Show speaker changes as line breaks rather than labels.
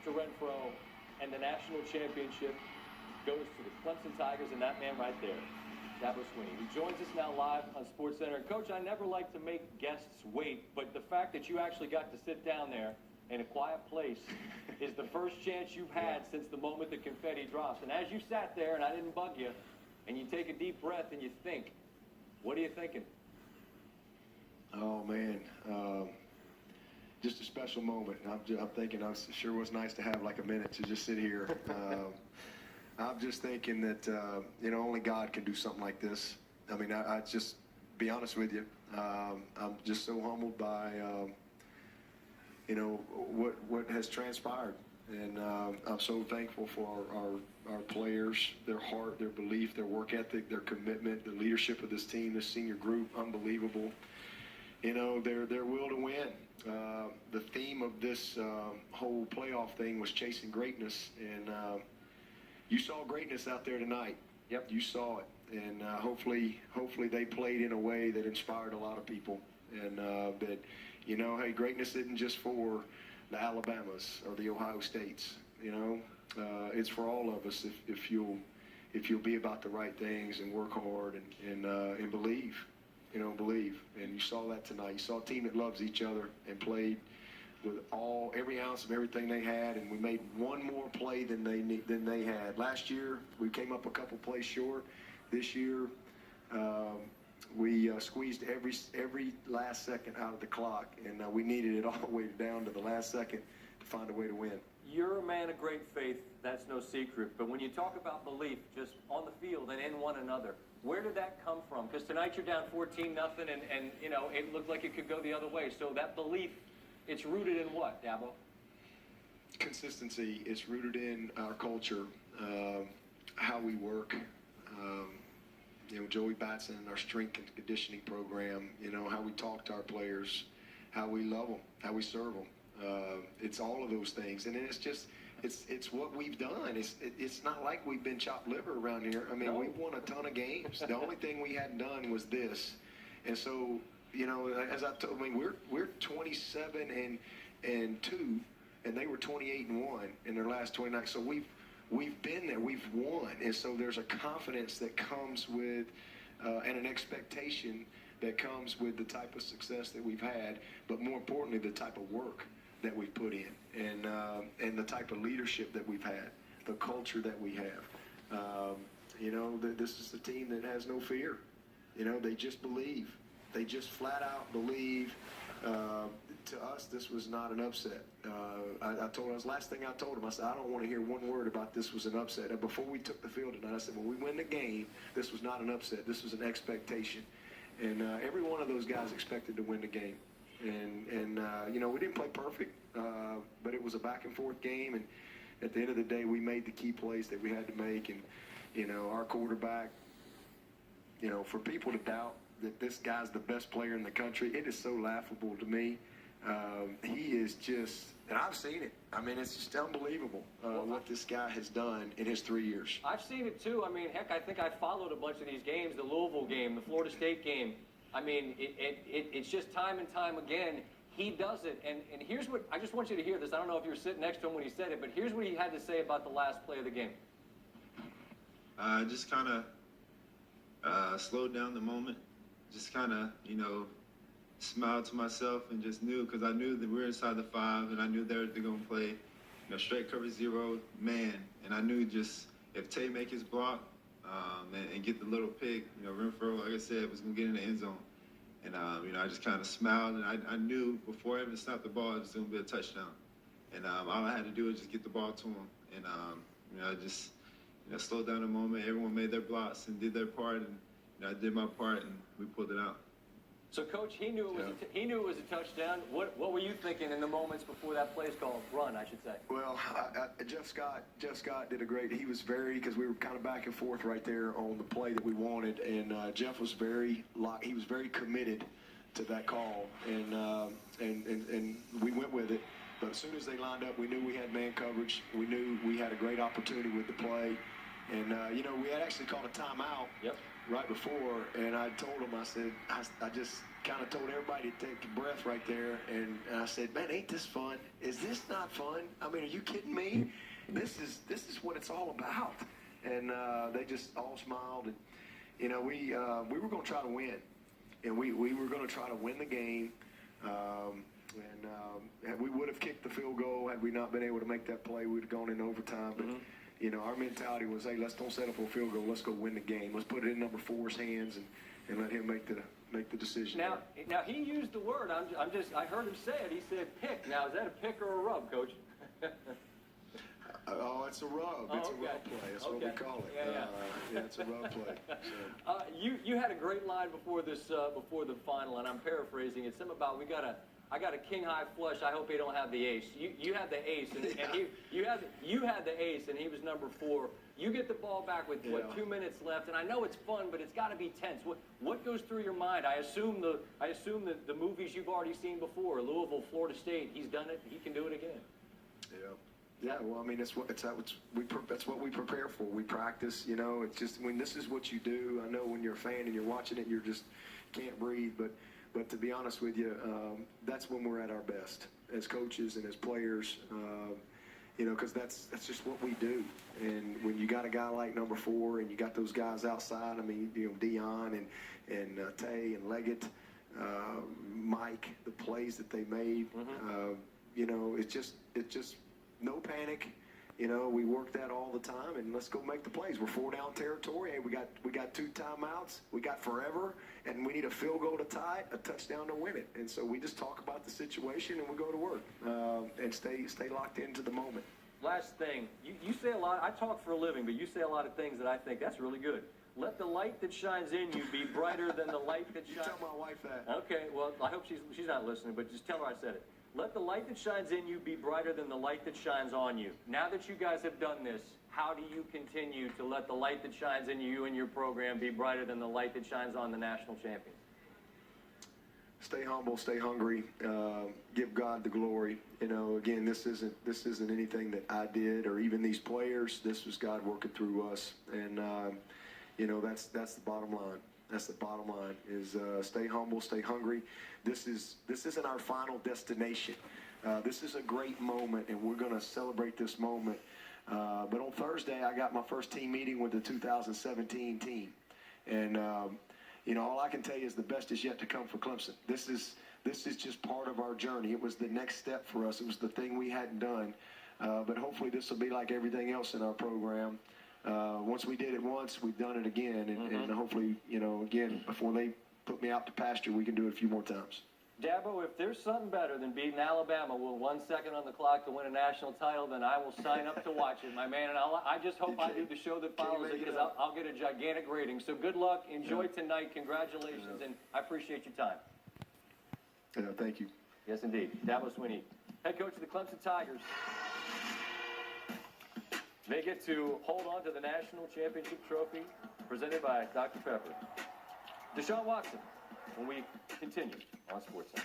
to Renfro, and the national championship goes to the Clemson Tigers and that man right there, Dabo Swinney. He joins us now live on SportsCenter. And Coach, I never like to make guests wait, but the fact that you actually got to sit down there in a quiet place is the first chance you've had since the moment the confetti drops. And as you sat there, and I didn't bug you, and you take a deep breath and you think, what are you thinking?
Oh, man. Just a special moment. I'm thinking it sure was nice to have like a minute to just sit here. I'm just thinking that, only God can do something like this. I mean, I just be honest with you. I'm just so humbled by, what has transpired. And I'm so thankful for our players, their heart, their belief, their work ethic, their commitment, the leadership of this team, this senior group, unbelievable. Their will to win. The theme of this whole playoff thing was chasing greatness, and you saw greatness out there tonight. Yep, you saw it, and hopefully they played in a way that inspired a lot of people, and that hey, greatness isn't just for the Alabamas or the Ohio States. It's for all of us if you'll be about the right things and work hard and believe. Believe. And you saw that tonight. You saw a team that loves each other and played with every ounce of everything they had, and we made one more play than they had. Last year, we came up a couple plays short. This year, we squeezed every last second out of the clock, and we needed it all the way down to the last second to find a way to win.
You're a man of great faith, that's no secret. But when you talk about belief, just on the field and in one another, where did that come from? Because tonight you're down 14-0, and it looked like it could go the other way. So that belief, it's rooted in what, Dabo?
Consistency. It's rooted in our culture, how we work. Joey Batson, our strength and conditioning program, how we talk to our players, how we love them, how we serve them. It's all of those things. And it's just, it's what we've done. It's not like we've been chopped liver around here. I mean, we've won a ton of games. The only thing we hadn't done was this. And so, as I told, we're 27-2, and they were 28-1 in their last 29. So we've been there, we've won, and so there's a confidence that comes with, and an expectation that comes with the type of success that we've had, but more importantly, the type of work that we've put in, and the type of leadership that we've had, the culture that we have. This is a team that has no fear. They just believe. They just flat out believe. To us, this was not an upset. Last thing I told him, I said, I don't want to hear one word about this was an upset. And before we took the field tonight, I said, when we win the game, this was not an upset. This was an expectation. And every one of those guys expected to win the game. And we didn't play perfect, but it was a back and forth game. And at the end of the day, we made the key plays that we had to make. And, our quarterback, for people to doubt that this guy's the best player in the country, it is so laughable to me. He is just, and I've seen it. I mean, it's just unbelievable what this guy has done in his 3 years.
I've seen it too. I mean, heck, I think I followed a bunch of these games, the Louisville game, the Florida State game. I mean, it's just time and time again, he does it. And here's what, I just want you to hear this. I don't know if you were sitting next to him when he said it, but here's what he had to say about the last play of the game.
Just kind of slowed down the moment. Just kind of, smiled to myself and just knew, because I knew that we were inside the 5, and I knew they're going to play, straight cover 0 man. And I knew just if Tay make his block and get the little pick, Renfro, like I said, was going to get in the end zone. And, I just kind of smiled, and I knew before I even snapped the ball, it was going to be a touchdown. And all I had to do was just get the ball to him. And, I just, slowed down the moment. Everyone made their blocks and did their part, and I did my part, and we pulled it out.
So, Coach, he knew it was a touchdown. What were you thinking in the moments before that play's called? Run, I should say.
Well, Jeff Scott did a great. He was because we were kind of back and forth right there on the play that we wanted, and Jeff was very committed to that call, and we went with it. But as soon as they lined up, we knew we had man coverage. We knew we had a great opportunity with the play, and we had actually called a timeout.
Yep.
right before, and I told him, I said, I just kind of told everybody to take a breath right there, and I said, man, ain't this fun? Is this not fun? I mean, are you kidding me? This is what it's all about. And they just all smiled, and you know, we were going to try to win, and we were going to try to win the game. And we would have kicked the field goal had we not been able to make that play. We'd have gone in overtime, but. You know, our mentality was, hey, let's don't settle for a field goal. Let's go win the game. Let's put it in number 4's hands and let him make the decision.
Now he used the word. I heard him say it. He said pick. Now, is that a pick or a rub, Coach?
Oh, it's a rub. It's a rub play. That's what we call it. Yeah, it's a rub play. So.
You had a great line before this before the final, and I'm paraphrasing it. Something about I got a king high flush. I hope he don't have the ace. You had the ace, and you had the ace, and he was number 4. You get the ball back with 2 minutes left, and I know it's fun, but it's got to be tense. What goes through your mind? I assume the movies you've already seen before. Louisville, Florida State. He's done it. He can do it again.
Yeah. Well, I mean, that's what we prepare for. We practice. You know, it's just when this is what you do. I know when you're a fan and you're watching it, you're just can't breathe, but to be honest with you, that's when we're at our best as coaches and as players, you know, because that's just what we do. And when you got a guy like number 4 and you got those guys outside, I mean, you know, Dion and Tay and Leggett, Mike, the plays that they made, you know, it's just no panic. You know, we work that all the time, and let's go make the plays. We're 4 down territory. Hey, we got 2 timeouts. We got forever, and we need a field goal to tie it, a touchdown to win it. And so we just talk about the situation, and we go to work and stay locked into the moment.
Last thing, you say a lot. I talk for a living, but you say a lot of things that I think that's really good. Let the light that shines in you be brighter than the light that shines.
You tell my wife that.
Okay, well, I hope she's not listening, but just tell her I said it. Let the light that shines in you be brighter than the light that shines on you. Now that you guys have done this, how do you continue to let the light that shines in you and your program be brighter than the light that shines on the national champions?
Stay humble, stay hungry, give God the glory. You know, again, this isn't anything that I did or even these players. This was God working through us, and you know, that's the bottom line. That's the bottom line, is stay humble, stay hungry. This isn't our final destination. This is a great moment, and we're going to celebrate this moment. But on Thursday, I got my first team meeting with the 2017 team. And, you know, all I can tell you is the best is yet to come for Clemson. This is just part of our journey. It was the next step for us. It was the thing we hadn't done. But hopefully this will be like everything else in our program. Once we did it once, we've done it again, and hopefully, you know, again, before they put me out to pasture, we can do it a few more times.
Dabo, if there's something better than beating Alabama with 1 second on the clock to win a national title, then I will sign up to watch it, my man. And I just hope I do the show that follows it, because I'll get a gigantic rating. So good luck. Enjoy tonight. Congratulations, and I appreciate your time.
Thank you.
Yes, indeed. Dabo Swinney, head coach of the Clemson Tigers. They get to hold on to the national championship trophy presented by Dr. Pepper. Deshaun Watson, when we continue on SportsCenter.